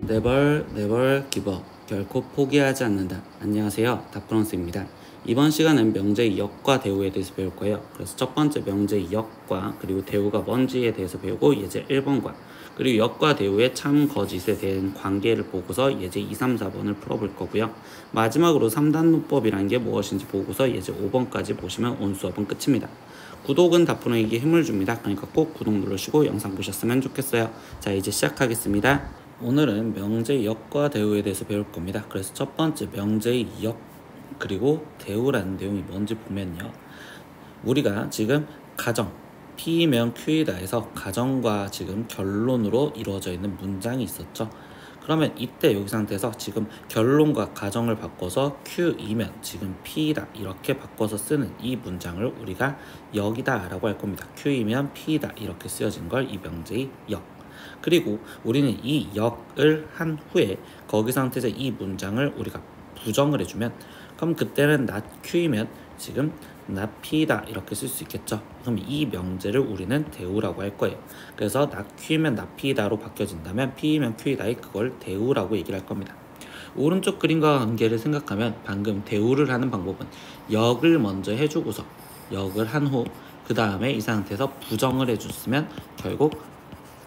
네벌 네벌 기버 결코 포기하지 않는다. 안녕하세요, 다프런스입니다. 이번 시간은 명제의 역과 대우에 대해서 배울 거예요. 그래서 첫 번째 명제의 역과 그리고 대우가 뭔지에 대해서 배우고 예제 1번과 그리고 역과 대우의 참 거짓에 대한 관계를 보고서 예제 2, 3, 4번을 풀어볼 거고요. 마지막으로 3단문법이라는 게 무엇인지 보고서 예제 5번까지 보시면 온 수업은 끝입니다. 구독은 다프런에게 힘을 줍니다. 그러니까 꼭 구독 누르시고 영상 보셨으면 좋겠어요. 자, 이제 시작하겠습니다. 오늘은 명제의 역과 대우에 대해서 배울 겁니다. 그래서 첫 번째 명제의 역 그리고 대우라는 내용이 뭔지 보면요, 우리가 지금 가정 P면 Q이다 해서 가정과 지금 결론으로 이루어져 있는 문장이 있었죠. 그러면 이때 여기 상태에서 지금 결론과 가정을 바꿔서 Q이면 지금 P이다 이렇게 바꿔서 쓰는 이 문장을 우리가 역이다 라고 할 겁니다. Q이면 P이다 이렇게 쓰여진 걸 이 명제의 역. 그리고 우리는 이 역을 한 후에 거기 상태에서 이 문장을 우리가 부정을 해주면, 그럼 그때는 not Q이면 지금 not P다 이렇게 쓸 수 있겠죠. 그럼 이 명제를 우리는 대우라고 할 거예요. 그래서 not Q이면 not P다로 바뀌어진다면 P이면 Q이다에 그걸 대우라고 얘기를 할 겁니다. 오른쪽 그림과 관계를 생각하면 방금 대우를 하는 방법은 역을 먼저 해주고서 역을 한 후 그 다음에 이 상태에서 부정을 해줬으면 결국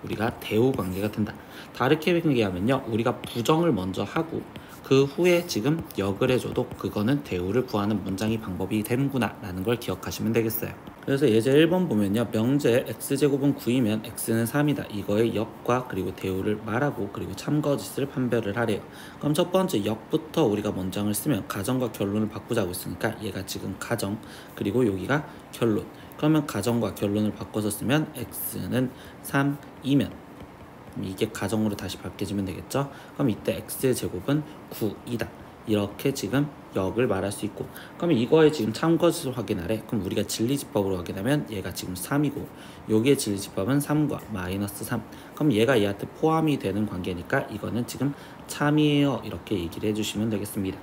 우리가 대우 관계가 된다. 다르게 얘기하면요, 우리가 부정을 먼저 하고 그 후에 지금 역을 해줘도 그거는 대우를 구하는 문장이 방법이 되는구나 라는 걸 기억하시면 되겠어요. 그래서 예제 1번 보면요, 명제 x제곱은 9이면 x는 3이다 이거의 역과 그리고 대우를 말하고 그리고 참거짓을 판별을 하래요. 그럼 첫 번째 역부터 우리가 문장을 쓰면 가정과 결론을 바꾸자고 했으니까 얘가 지금 가정 그리고 여기가 결론. 그러면 가정과 결론을 바꿔서 쓰면 x는 3이면 이게 가정으로 다시 바뀌어지면 되겠죠. 그럼 이때 x제곱은 9이다 이렇게 지금 역을 말할 수 있고, 그럼 이거에 지금 참거짓을 확인하래. 그럼 우리가 진리집법으로 확인하면 얘가 지금 3이고 여기에 진리집법은 3과 마이너스 3. 그럼 얘가 얘한테 포함이 되는 관계니까 이거는 지금 참이에요 이렇게 얘기를 해주시면 되겠습니다.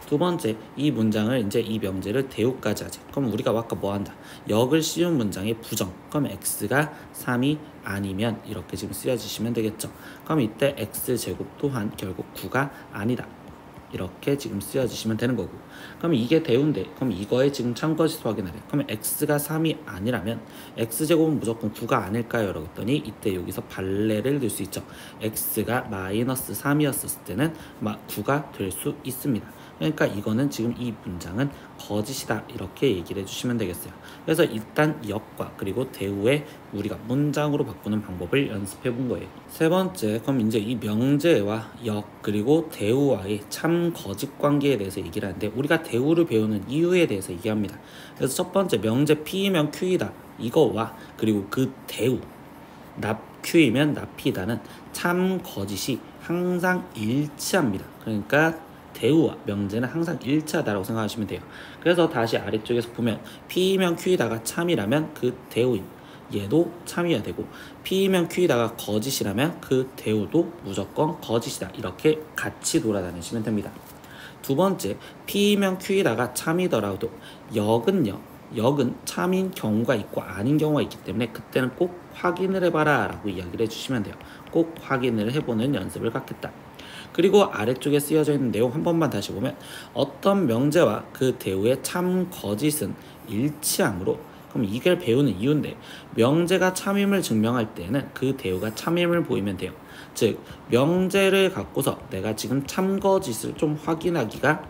두 번째, 이 문장을 이제 이 명제를 대우까지 하지. 그럼 우리가 아까 뭐 한다? 역을 씌운 문장의 부정. 그럼 x가 3이 아니면 이렇게 지금 쓰여지시면 되겠죠. 그럼 이때 x제곱 또한 결국 9가 아니다 이렇게 지금 쓰여지시면 되는 거고, 그럼 이게 대우인데 그럼 이거에 지금 참거짓 확인하래. 그러면 x가 3이 아니라면 x제곱은 무조건 9가 아닐까요? 라고 했더니 이때 여기서 발레를 들 수 있죠. x가 마이너스 3이었을 때는 9가 될 수 있습니다. 그러니까 이거는 지금 이 문장은 거짓이다 이렇게 얘기를 해주시면 되겠어요. 그래서 일단 역과 그리고 대우에 우리가 문장으로 바꾸는 방법을 연습해 본 거예요. 세 번째, 그럼 이제 이 명제와 역 그리고 대우와의 참 거짓 관계에 대해서 얘기를 하는데, 우리가 대우를 배우는 이유에 대해서 얘기합니다. 그래서 첫 번째, 명제 P이면 Q이다 이거와 그리고 그 대우 not Q이면 not P다는 참 거짓이 항상 일치합니다. 그러니까 대우와 명제는 항상 일치하다라고 생각하시면 돼요. 그래서 다시 아래쪽에서 보면 P이면 Q이다가 참이라면 그 대우인 얘도 참이어야 되고, P이면 Q이다가 거짓이라면 그 대우도 무조건 거짓이다 이렇게 같이 돌아다니시면 됩니다. 두 번째, P이면 Q이다가 참이더라도 역은 참인 경우가 있고 아닌 경우가 있기 때문에 그때는 꼭 확인을 해봐라 라고 이야기를 해주시면 돼요. 꼭 확인을 해보는 연습을 갖겠다. 그리고 아래쪽에 쓰여져 있는 내용 한 번만 다시 보면 어떤 명제와 그 대우의 참 거짓은 일치하므로, 그럼 이걸 배우는 이유인데 명제가 참임을 증명할 때는 그 대우가 참임을 보이면 돼요. 즉 명제를 갖고서 내가 지금 참거짓을 좀 확인하기가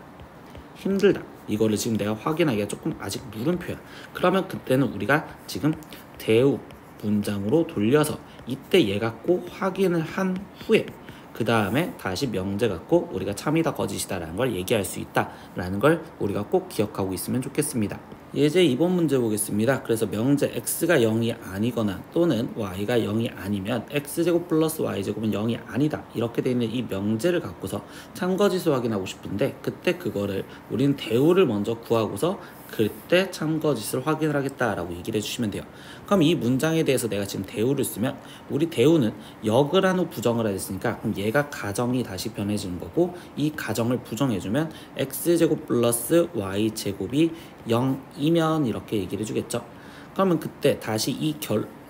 힘들다, 이거를 지금 내가 확인하기가 조금 아직 물음표야. 그러면 그때는 우리가 지금 대우 문장으로 돌려서 이때 얘가 꼭 확인을 한 후에 그 다음에 다시 명제 갖고 우리가 참이다 거짓이다 라는 걸 얘기할 수 있다 라는 걸 우리가 꼭 기억하고 있으면 좋겠습니다. 예제 2번 문제 보겠습니다. 그래서 명제 x가 0이 아니거나 또는 y가 0이 아니면 x제곱 플러스 y제곱은 0이 아니다 이렇게 되어 있는 이 명제를 갖고서 참거짓을 확인하고 싶은데, 그때 그거를 우리는 대우를 먼저 구하고서 그때 참거짓을 확인을 하겠다라고 얘기를 해주시면 돼요. 그럼 이 문장에 대해서 내가 지금 대우를 쓰면 우리 대우는 역을 한 후 부정을 했으니까 그럼 얘가 가정이 다시 변해지는 거고, 이 가정을 부정해주면 x제곱 플러스 y제곱이 0이면 이렇게 얘기를 해주겠죠. 그러면 그때 다시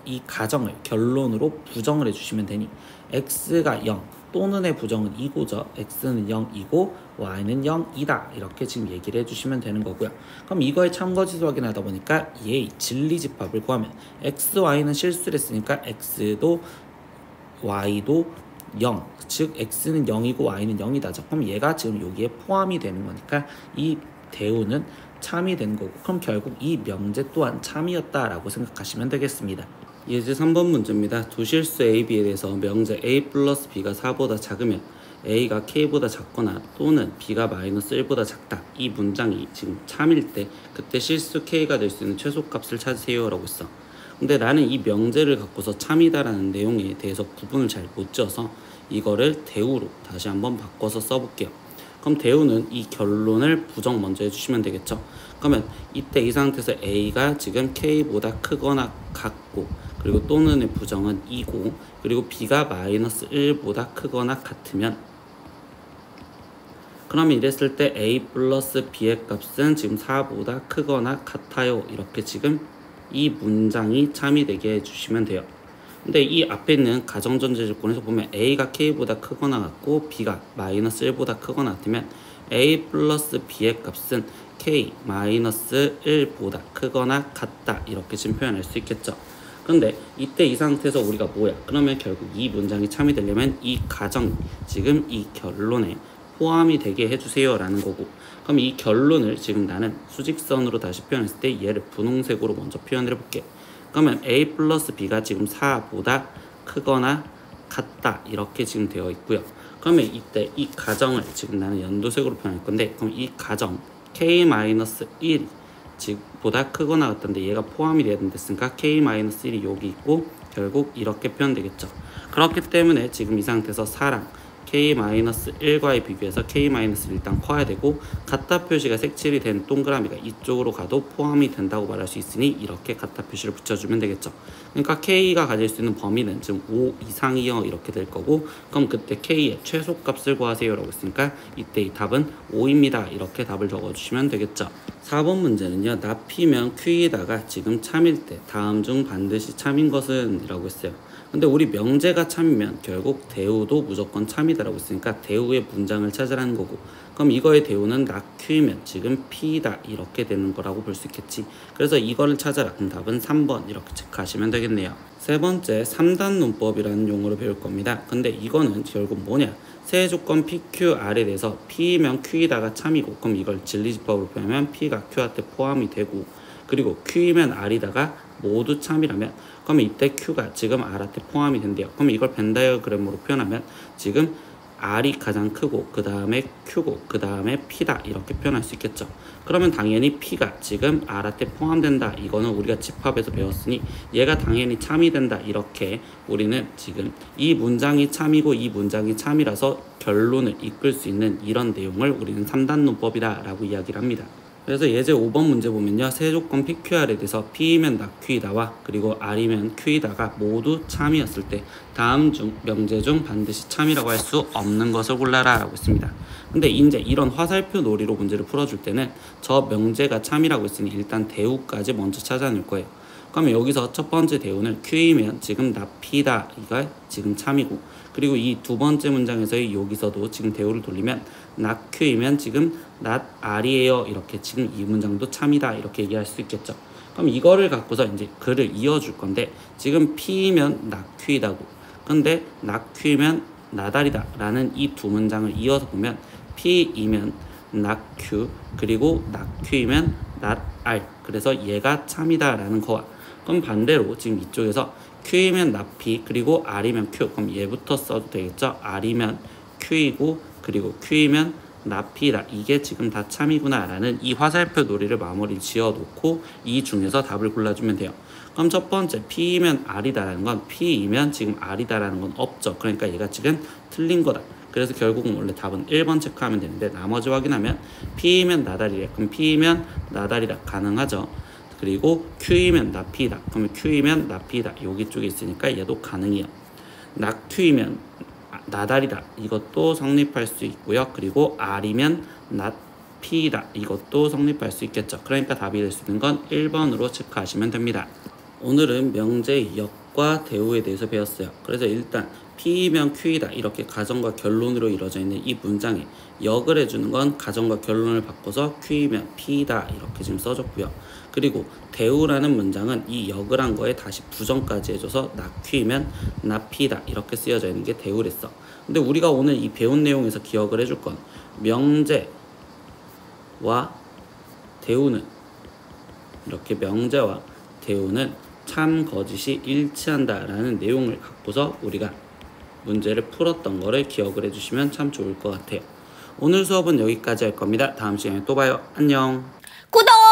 이 가정을 결론으로 부정을 해주시면 되니 x가 0 또는의 부정은 2고죠. x는 0이고 y는 0이다. 이렇게 지금 얘기를 해주시면 되는 거고요. 그럼 이거의 참거지수 확인하다 보니까 얘의 진리집합을 구하면 x, y는 실수를 했으니까 x도 y도 0, 즉 x는 0이고 y는 0이다. 그럼 얘가 지금 여기에 포함이 되는 거니까 이 대우는 참이 된 거고, 그럼 결국 이 명제 또한 참이었다라고 생각하시면 되겠습니다. 예제 3번 문제입니다. 두 실수 A, B에 대해서 명제 A 플러스 B가 4보다 작으면 A가 K보다 작거나 또는 B가 마이너스 1보다 작다. 이 문장이 지금 참일 때 그때 실수 K가 될 수 있는 최소값을 찾으세요 라고 했어. 근데 나는 이 명제를 갖고서 참이다라는 내용에 대해서 구분을 잘 못 지어서 이거를 대우로 다시 한번 바꿔서 써볼게요. 그럼 대우는 이 결론을 부정 먼저 해주시면 되겠죠. 그러면 이때 이 상태에서 A가 지금 K보다 크거나 같고, 그리고 또는의 부정은 2고, 그리고 B가 마이너스 1보다 크거나 같으면, 그러면 이랬을 때 A 플러스 B의 값은 지금 4보다 크거나 같아요. 이렇게 지금 이 문장이 참이 되게 해주시면 돼요. 근데 이 앞에 있는 가정전제 조건에서 보면 A가 K보다 크거나 같고 B가 마이너스 1보다 크거나 같으면 A 플러스 B의 값은 K 마이너스 1보다 크거나 같다. 이렇게 지금 표현할 수 있겠죠. 근데 이때 이 상태에서 우리가 뭐야? 그러면 결국 이 문장이 참이 되려면 이 가정, 지금 이 결론에 포함이 되게 해주세요 라는 거고, 그럼 이 결론을 지금 나는 수직선으로 다시 표현했을 때 얘를 분홍색으로 먼저 표현을 해볼게. 그러면 A 플러스 B가 지금 4보다 크거나 같다. 이렇게 지금 되어 있고요. 그러면 이때 이 가정을 지금 나는 연두색으로 표현할 건데, 그럼 이 가정 K-1 보다 크거나 같던데 얘가 포함이 돼야 된댔으니까 K-1이 여기 있고 결국 이렇게 표현되겠죠. 그렇기 때문에 지금 이 상태에서 4랑 K-1과의 비교해서 K-1이 일단 커야 되고, 같다 표시가 색칠이 된 동그라미가 이쪽으로 가도 포함이 된다고 말할 수 있으니 이렇게 같다 표시를 붙여주면 되겠죠. 그러니까 K가 가질 수 있는 범위는 지금 5 이상이요 이렇게 될 거고, 그럼 그때 K의 최소값을 구하세요 라고 했으니까 이때 이 답은 5입니다. 이렇게 답을 적어주시면 되겠죠. 4번 문제는요, 납이면 Q이다가 지금 참일 때 다음 중 반드시 참인 것은 이라고 했어요. 근데 우리 명제가 참이면 결국 대우도 무조건 참이다라고 했으니까 대우의 문장을 찾으라는 거고, 그럼 이거의 대우는 낙Q이면 지금 P다 이렇게 되는 거라고 볼 수 있겠지. 그래서 이거를 찾아라. 그럼 답은 3번 이렇게 체크하시면 되겠네요. 세 번째 3단 논법이라는 용어를 배울 겁니다. 근데 이거는 결국 뭐냐, 세 조건 PQR에 대해서 P면 Q이다가 참이고, 그럼 이걸 진리집합으로 표현하면 P가 Q한테 포함이 되고, 그리고 Q이면 R이다가 모두 참이라면 그러면 이때 Q가 지금 R한테 포함이 된대요. 그럼 이걸 벤 다이어그램으로 표현하면 지금 R이 가장 크고 그 다음에 Q고 그 다음에 P다 이렇게 표현할 수 있겠죠. 그러면 당연히 P가 지금 R한테 포함된다. 이거는 우리가 집합에서 배웠으니 얘가 당연히 참이 된다. 이렇게 우리는 지금 이 문장이 참이고 이 문장이 참이라서 결론을 이끌 수 있는 이런 내용을 우리는 3단 논법이다 라고 이야기를 합니다. 그래서 예제 5번 문제 보면요, 세 조건 PQR에 대해서 P이면 낙Q이다와 그리고 R이면 Q이다가 모두 참이었을 때 다음 중 명제 중 반드시 참이라고 할 수 없는 것을 골라라 라고 했습니다. 근데 이제 이런 화살표 놀이로 문제를 풀어줄 때는 저 명제가 참이라고 했으니 일단 대우까지 먼저 찾아낼 거예요. 그러면 여기서 첫 번째 대우는 Q이면 지금 납이다 이가 지금 참이고, 그리고 이 두 번째 문장에서 여기서도 지금 대우를 돌리면 낙Q이면 지금 낫 R이에요 이렇게 지금 이 문장도 참이다 이렇게 얘기할 수 있겠죠. 그럼 이거를 갖고서 이제 글을 이어줄 건데, 지금 P이면 낙Q이다고 근데 낙Q이면 나달이다 라는 이 두 문장을 이어서 보면 P이면 낙Q 그리고 낙Q이면 낫 R, 그래서 얘가 참이다 라는 거와, 그럼 반대로 지금 이쪽에서 Q이면 납P 그리고 R이면 Q, 그럼 얘부터 써도 되겠죠. R이면 Q이고 그리고 Q이면 납P다. 이게 지금 다 참이구나 라는 이 화살표 놀이를 마무리 지어 놓고 이 중에서 답을 골라주면 돼요. 그럼 첫 번째 P이면 R이다 라는 건 P이면 지금 R이다 라는 건 없죠. 그러니까 얘가 지금 틀린 거다. 그래서 결국은 원래 답은 1번 체크하면 되는데, 나머지 확인하면 P이면 나달이래. 그럼 P이면 나달이다 가능하죠. 그리고 Q이면 납P이다. 그러면 Q이면 납P이다. 여기 쪽에 있으니까 얘도 가능해요. 낙Q이면 나달이다. 이것도 성립할 수 있고요. 그리고 R이면 납P이다. 이것도 성립할 수 있겠죠. 그러니까 답이 될 수 있는 건 1번으로 체크하시면 됩니다. 오늘은 명제의 역과 대우에 대해서 배웠어요. 그래서 일단 P면 Q이다 이렇게 가정과 결론으로 이루어져 있는 이 문장에 역을 해주는 건 가정과 결론을 바꿔서 Q이면 P다 이렇게 지금 써줬고요. 그리고 대우라는 문장은 이 역을 한 거에 다시 부정까지 해줘서 나 Q이면 나 P다 이렇게 쓰여져 있는 게 대우랬어. 근데 우리가 오늘 이 배운 내용에서 기억을 해줄 건 명제와 대우는 이렇게 명제와 대우는 참 거짓이 일치한다라는 내용을 갖고서 우리가 문제를 풀었던 거를 기억을 해주시면 참 좋을 것 같아요. 오늘 수업은 여기까지 할 겁니다. 다음 시간에 또 봐요. 안녕. 구독!